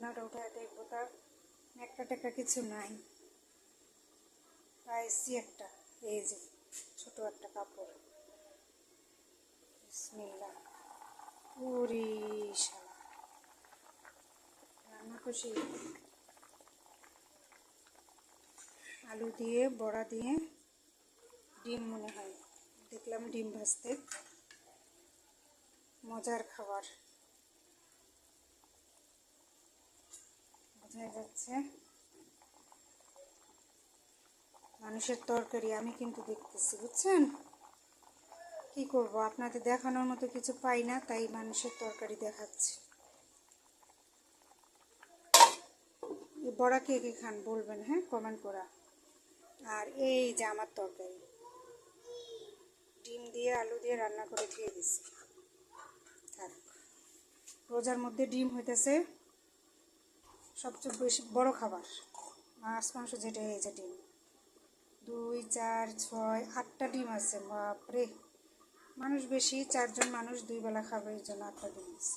ঢাকনাটা উঠে দেখবো তার একটা টেকা কিছু নাই। পাইছি একটা, এই যে ছোট একটা কাপড়। বিসমিল্লাহ। ওরে শালা, রান্না খুশি। আলু দিয়ে, বড়া দিয়ে, ডিম মনে হয়, দেখলাম ডিম ভাজতে। মজার খাবার বোঝা যাচ্ছে। মানুষের তরকারি আমি কিন্তু দেখতেছি, বুঝছেন। কি করব, আপনাদের দেখানোর মতো কিছু পাই না, তাই মানুষের তরকারি দেখাচ্ছি। এই বড়া কে কে খান বলবেন, হ্যাঁ, কমেন্ট করা। আর এই যে আমার তরকারি, ডিম দিয়ে আলু দিয়ে রান্না করে খেয়ে দিছি। থাক, রোজার মধ্যে ডিম হইতেছে সবচেয়ে বেশি বড় খাবার। মাছ মাংস যেটা, এই যে ডিম 2, 4, 6, 8টা ডিম আছে। বাপরে, মানুষ বেশি, 4 জন মানুষ 2 বেলা খাবে, এই জন্য 8টা ডিম আছে।